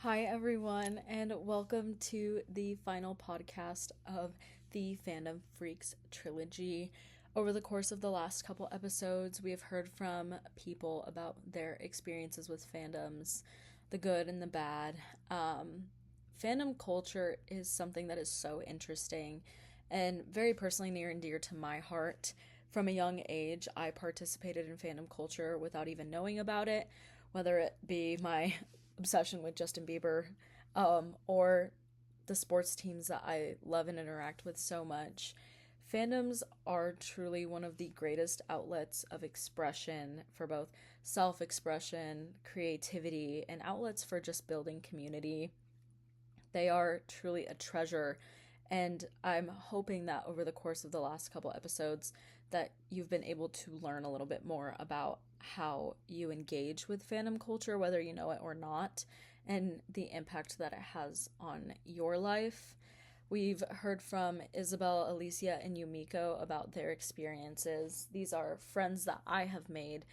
Hi, everyone, and welcome to the final podcast of the Fandom Freaks trilogy. Over the course of the last couple episodes, we have heard from people about their experiences with fandoms, the good and the bad. Fandom culture is something that is so interesting and very personally near and dear to my heart. From a young age, I participated in fandom culture without even knowing about it, whether it be my obsession with Justin Bieber, or the sports teams that I love and interact with so much. Fandoms are truly one of the greatest outlets of expression for both self expression, creativity, and outlets for just building community. They are truly a treasure, and I'm hoping that over the course of the last couple episodes that you've been able to learn a little bit more about how you engage with fandom culture, whether you know it or not, and the impact that it has on your life. We've heard from Isabel, Alicia, and Yumiko about their experiences. These are friends that I have made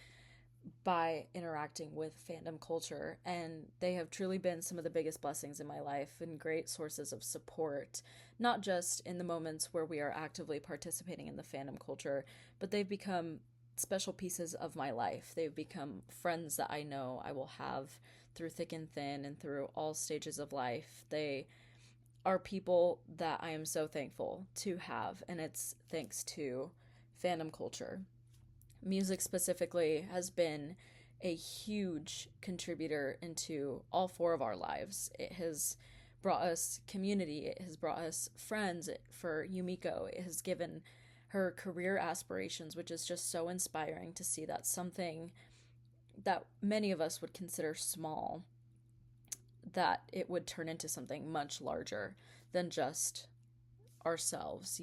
by interacting with fandom culture, and they have truly been some of the biggest blessings in my life and great sources of support, not just in the moments where we are actively participating in the fandom culture, but they've become special pieces of my life. They've become friends that I know I will have through thick and thin and through all stages of life. They are people that I am so thankful to have, and it's thanks to fandom culture. Music specifically has been a huge contributor into all four of our lives. It has brought us community, it has brought us friends. For Yumiko, it has given her career aspirations, which is just so inspiring to see that something that many of us would consider small, that it would turn into something much larger than just ourselves.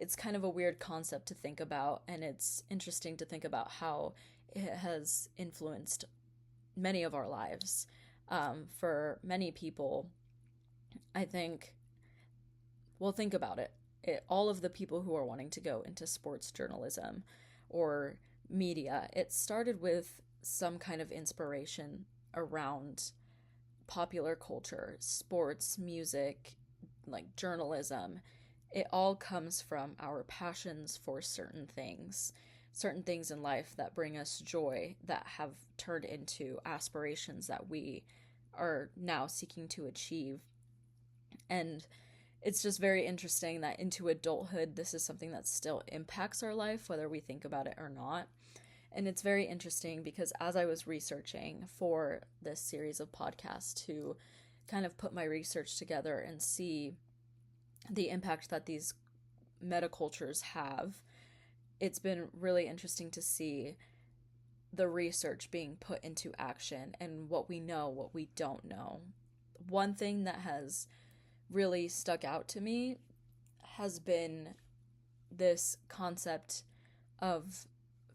It's kind of a weird concept to think about, and it's interesting to think about how it has influenced many of our lives. For many people, I think, well, think about it. All of the people who are wanting to go into sports journalism or media, it started with some kind of inspiration around popular culture, sports, music, like journalism. It all comes from our passions for certain things in life that bring us joy, that have turned into aspirations that we are now seeking to achieve. And it's just very interesting that into adulthood, this is something that still impacts our life, whether we think about it or not. And it's very interesting because as I was researching for this series of podcasts to kind of put my research together and see the impact that these metacultures have, it's been really interesting to see the research being put into action and what we know, what we don't know. One thing that has really stuck out to me has been this concept of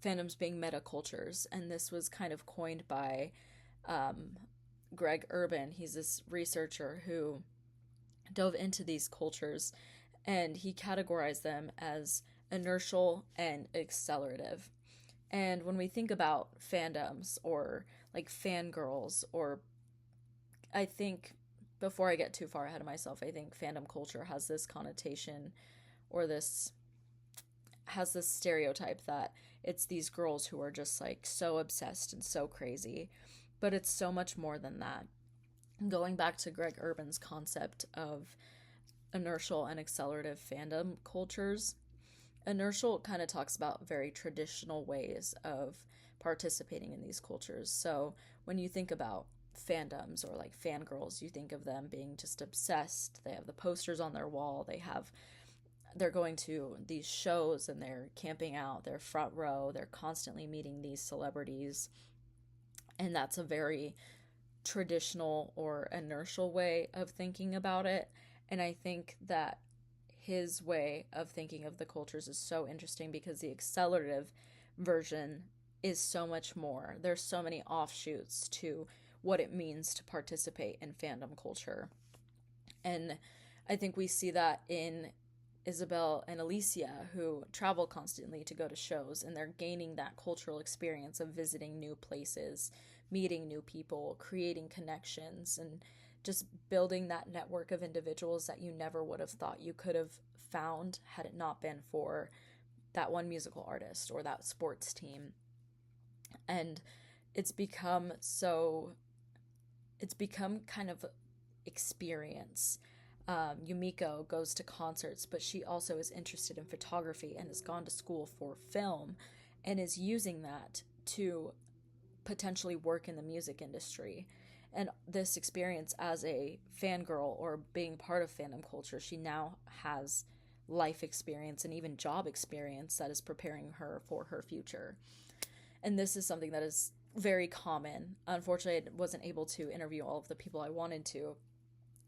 fandoms being metacultures, and this was kind of coined by Greg Urban. He's this researcher who dove into these cultures, and he categorized them as inertial and accelerative. And when we think about fandoms or like fangirls, or I think before I get too far ahead of myself, I think fandom culture has this connotation, or this has this stereotype that it's these girls who are just like so obsessed and so crazy. But it's so much more than that. Going back to Greg Urban's concept of inertial and accelerative fandom cultures, inertial kind of talks about very traditional ways of participating in these cultures. So when you think about fandoms or like fangirls, you think of them being just obsessed. They have the posters on their wall, they're going to these shows and they're camping out, they're front row, they're constantly meeting these celebrities. And that's a very traditional or inertial way of thinking about it. And I think that his way of thinking of the cultures is so interesting because the accelerative version is so much more. There's so many offshoots to what it means to participate in fandom culture. And I think we see that in Isabel and Alicia, who travel constantly to go to shows, and they're gaining that cultural experience of visiting new places, meeting new people, creating connections, and just building that network of individuals that you never would have thought you could have found had it not been for that one musical artist or that sports team. And it's become kind of experience. Yumiko goes to concerts, but she also is interested in photography and has gone to school for film and is using that to potentially work in the music industry. And this experience as a fangirl or being part of fandom culture, she now has life experience and even job experience that is preparing her for her future. And this is something that is very common. Unfortunately, I wasn't able to interview all of the people I wanted to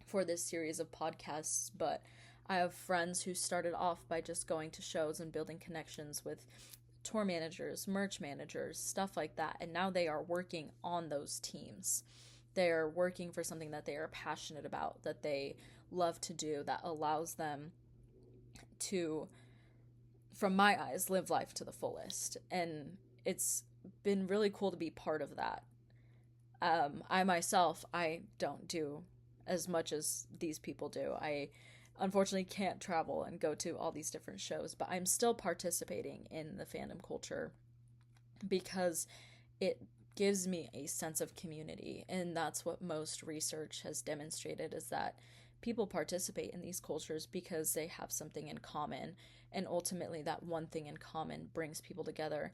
for this series of podcasts, but I have friends who started off by just going to shows and building connections with tour managers, merch managers, stuff like that, and now they are working on those teams. They are working for something that they are passionate about, that they love to do, that allows them to, from my eyes, live life to the fullest. And it's been really cool to be part of that. I myself, I don't do as much as these people do. I unfortunately can't travel and go to all these different shows, but I'm still participating in the fandom culture because it gives me a sense of community. And that's what most research has demonstrated, is that people participate in these cultures because they have something in common. And ultimately that one thing in common brings people together.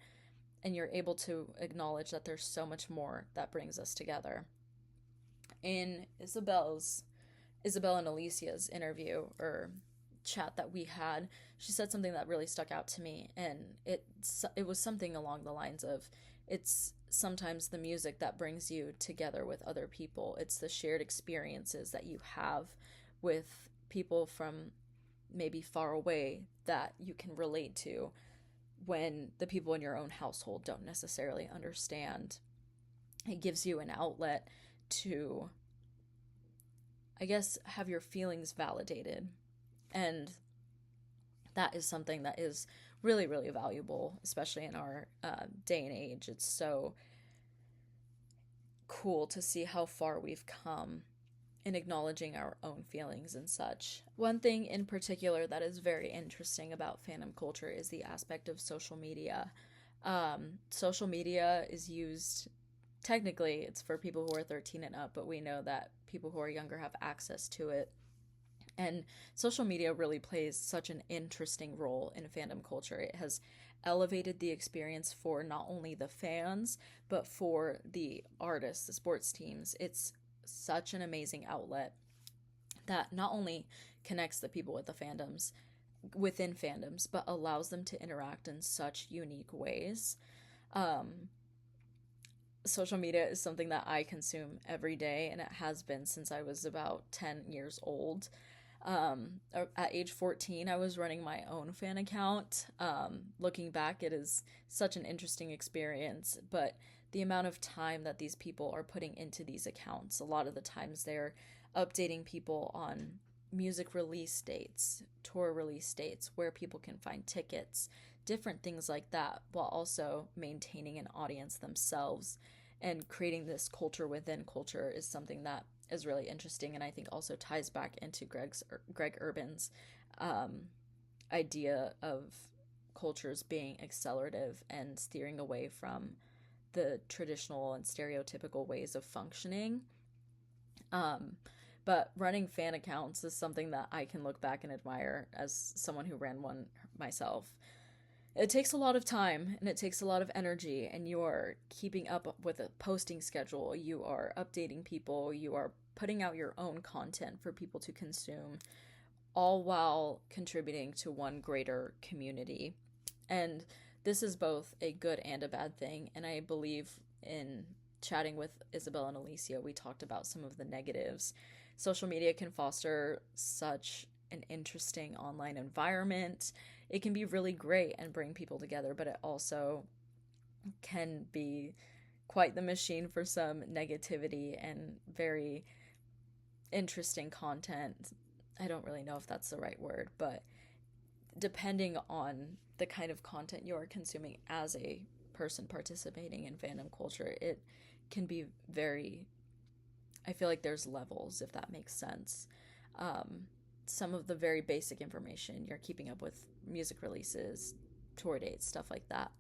And you're able to acknowledge that there's so much more that brings us together. In Isabel and Alicia's interview or chat that we had, she said something that really stuck out to me, and it was something along the lines of, it's sometimes the music that brings you together with other people. It's the shared experiences that you have with people from maybe far away that you can relate to when the people in your own household don't necessarily understand. It gives you an outlet to, I guess, have your feelings validated. And that is something that is really, really valuable, especially in our day and age. It's so cool to see how far we've come in acknowledging our own feelings and such. One thing in particular that is very interesting about fandom culture is the aspect of social media. Social media is used, technically it's for people who are 13 and up, but we know that people who are younger have access to it. And social media really plays such an interesting role in fandom culture. It has elevated the experience for not only the fans, but for the artists, the sports teams. It's such an amazing outlet that not only connects the people with the fandoms, within fandoms, but allows them to interact in such unique ways. Social media is something that I consume every day, and it has been since I was about 10 years old. At age 14, I was running my own fan account. Looking back, it is such an interesting experience, but the amount of time that these people are putting into these accounts, a lot of the times they're updating people on music release dates, tour release dates, where people can find tickets, different things like that, while also maintaining an audience themselves. And creating this culture within culture is something that is really interesting, and I think also ties back into Greg Urban's idea of cultures being accelerative and steering away from the traditional and stereotypical ways of functioning. But running fan accounts is something that I can look back and admire as someone who ran one myself. It takes a lot of time and it takes a lot of energy, and you are keeping up with a posting schedule, you are updating people, you are putting out your own content for people to consume, all while contributing to one greater community. And this is both a good and a bad thing, and I believe in chatting with Isabel and Alicia, we talked about some of the negatives. Social media can foster such an interesting online environment. It can be really great and bring people together, but it also can be quite the machine for some negativity and very interesting content. I don't really know if that's the right word, but depending on the kind of content you are consuming as a person participating in fandom culture, it can be very, I feel like there's levels, if that makes sense. Some of the very basic information, you're keeping up with music releases, tour dates, stuff like that.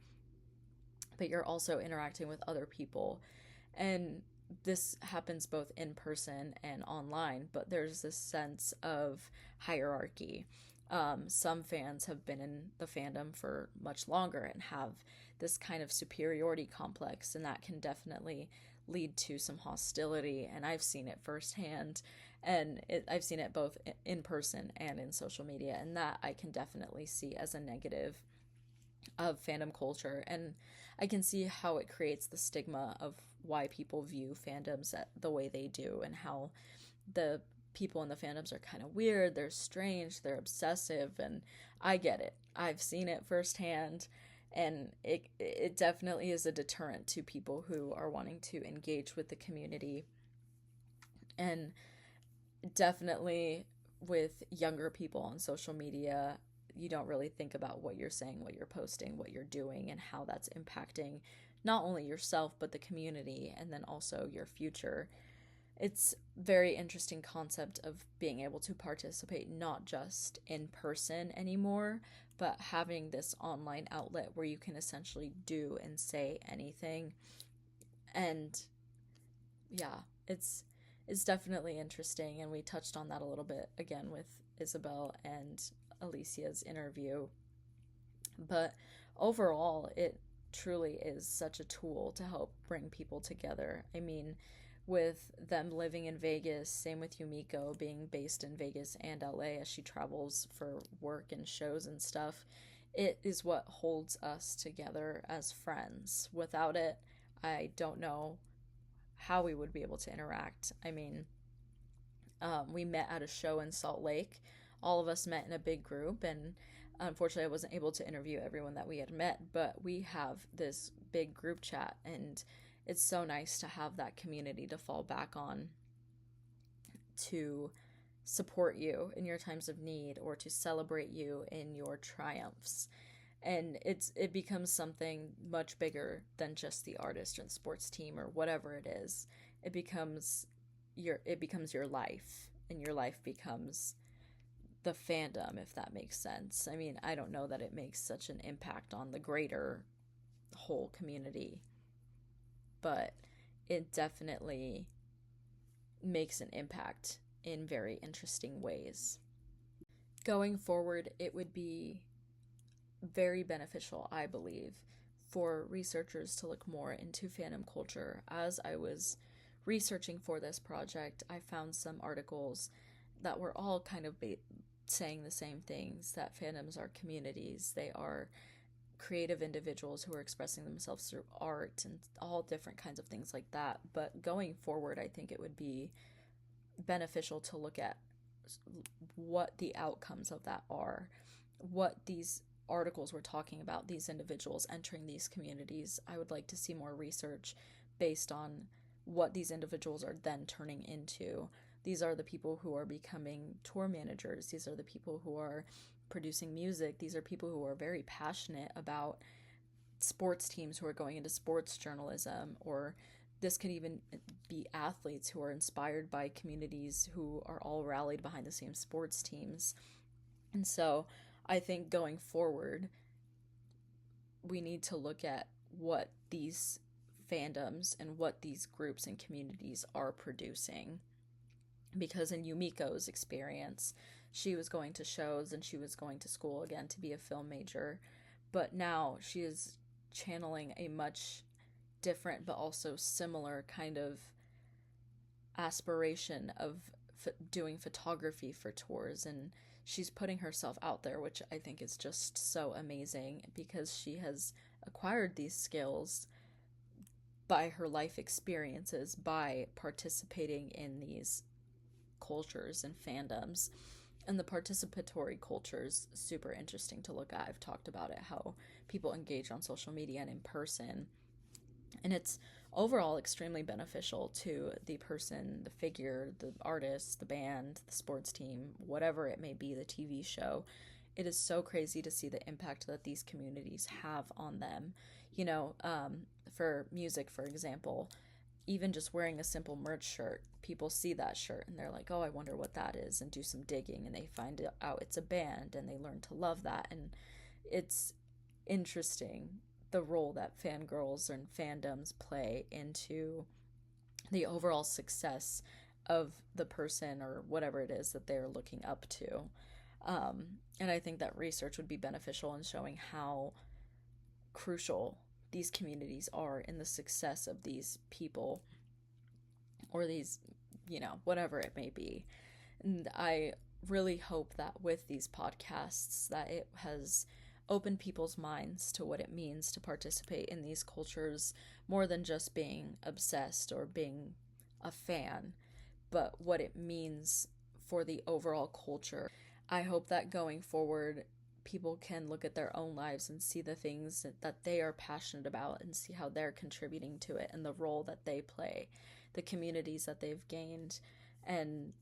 But you're also interacting with other people. And this happens both in person and online, but there's this sense of hierarchy. Some fans have been in the fandom for much longer and have this kind of superiority complex, and that can definitely lead to some hostility. And I've seen it firsthand, and I've seen it both in person and in social media, and that I can definitely see as a negative of fandom culture. And I can see how it creates the stigma of why people view fandoms the way they do, and how the people in the fandoms are kind of weird, they're strange, they're obsessive, and I get it. I've seen it firsthand, and it definitely is a deterrent to people who are wanting to engage with the community. And definitely with younger people on social media, you don't really think about what you're saying, what you're posting, what you're doing, and how that's impacting not only yourself but the community, and then also your future. It's very interesting concept of being able to participate not just in person anymore, but having this online outlet where you can essentially do and say anything. And yeah, it's definitely interesting, and we touched on that a little bit again with Isabel and Alicia's interview. But overall, it truly is such a tool to help bring people together. I mean, with them living in Vegas, same with Yumiko being based in Vegas and LA as she travels for work and shows and stuff, it is what holds us together as friends. Without it, I don't know how we would be able to interact. I mean, we met at a show in Salt Lake. All of us met in a big group, and unfortunately, I wasn't able to interview everyone that we had met, but we have this big group chat, and it's so nice to have that community to fall back on to support you in your times of need or to celebrate you in your triumphs. And it becomes something much bigger than just the artist or the sports team or whatever it is. It becomes your life, and your life becomes the fandom, if that makes sense. I mean, I don't know that it makes such an impact on the greater whole community, but it definitely makes an impact in very interesting ways. Going forward, it would be very beneficial, I believe, for researchers to look more into fandom culture. As I was researching for this project, I found some articles that were all kind of saying the same things, that fandoms are communities. They are creative individuals who are expressing themselves through art and all different kinds of things like that. But going forward, I think it would be beneficial to look at what the outcomes of that are, what these articles were talking about, these individuals entering these communities. I would like to see more research based on what these individuals are then turning into. These are the people who are becoming tour managers. These are the people who are producing music. These are people who are very passionate about sports teams who are going into sports journalism, or this could even be athletes who are inspired by communities who are all rallied behind the same sports teams. And so I think going forward, we need to look at what these fandoms and what these groups and communities are producing. Because in Yumiko's experience, she was going to shows and she was going to school again to be a film major, but now she is channeling a much different but also similar kind of aspiration of doing photography for tours, and she's putting herself out there, which I think is just so amazing because she has acquired these skills by her life experiences, by participating in these cultures and fandoms. And the participatory culture is super interesting to look at. I've talked about it, how people engage on social media and in person. And it's overall extremely beneficial to the person, the figure, the artist, the band, the sports team, whatever it may be, the TV show. It is so crazy to see the impact that these communities have on them. For music, for example, even just wearing a simple merch shirt, people see that shirt and they're like, oh, I wonder what that is, and do some digging, and they find out it's a band and they learn to love that. And it's interesting the role that fangirls and fandoms play into the overall success of the person or whatever it is that they're looking up to. And I think that research would be beneficial in showing how crucial these communities are in the success of these people or these, whatever it may be. And I really hope that with these podcasts that it has opened people's minds to what it means to participate in these cultures, more than just being obsessed or being a fan, but what it means for the overall culture. I hope that going forward, people can look at their own lives and see the things that they are passionate about and see how they're contributing to it and the role that they play, the communities that they've gained. And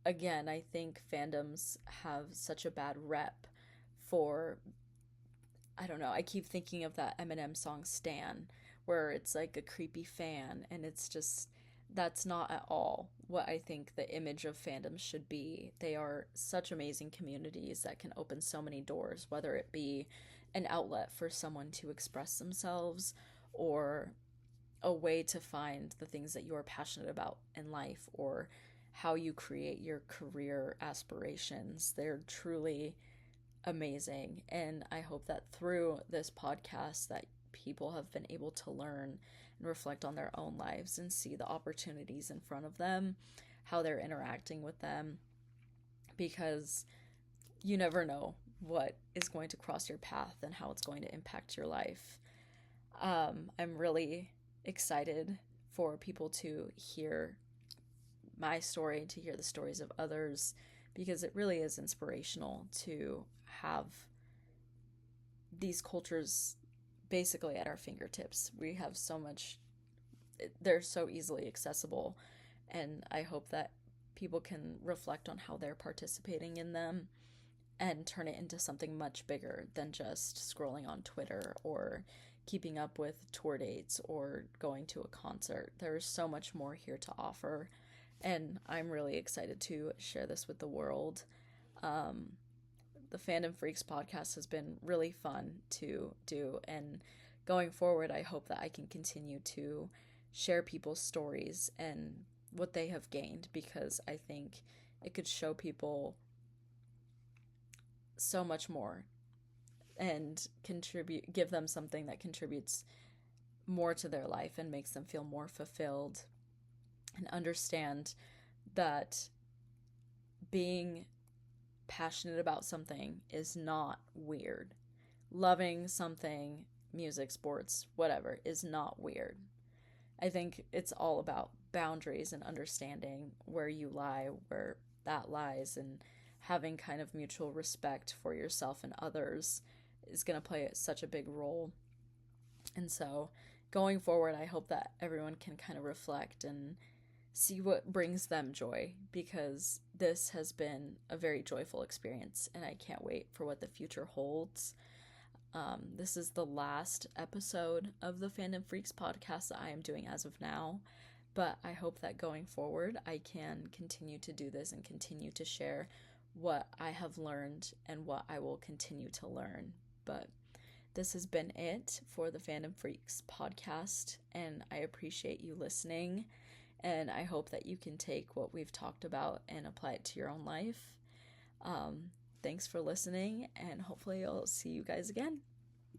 again, I think fandoms have such a bad rep for, I don't know, I keep thinking of that Eminem song Stan, where it's like a creepy fan, and it's just, that's not at all what I think the image of fandoms should be. They are such amazing communities that can open so many doors, whether it be an outlet for someone to express themselves or a way to find the things that you're passionate about in life or how you create your career aspirations. They're truly amazing, and I hope that through this podcast that people have been able to learn and reflect on their own lives and see the opportunities in front of them, how they're interacting with them, because you never know what is going to cross your path and how it's going to impact your life. I'm really excited for people to hear my story, to hear the stories of others, because it really is inspirational to have these cultures basically at our fingertips. We have so much, they're so easily accessible, and I hope that people can reflect on how they're participating in them and turn it into something much bigger than just scrolling on Twitter or keeping up with tour dates or going to a concert. There's so much more here to offer, and I'm really excited to share this with the world. The Fandom Freaks podcast has been really fun to do, and going forward, I hope that I can continue to share people's stories and what they have gained, because I think it could show people so much more and give them something that contributes more to their life and makes them feel more fulfilled and understand that being passionate about something is not weird. Loving something, music, sports, whatever, is not weird. I think it's all about boundaries and understanding where you lie, where that lies, and having kind of mutual respect for yourself and others is going to play such a big role. And so going forward, I hope that everyone can kind of reflect and see what brings them joy, because this has been a very joyful experience and I can't wait for what the future holds. This is the last episode of the Fandom Freaks podcast that I am doing as of now, but I hope that going forward I can continue to do this and continue to share what I have learned and what I will continue to learn. But this has been it for the Fandom Freaks podcast, and I appreciate you listening, and I hope that you can take what we've talked about and apply it to your own life. Thanks for listening, and hopefully I'll see you guys again.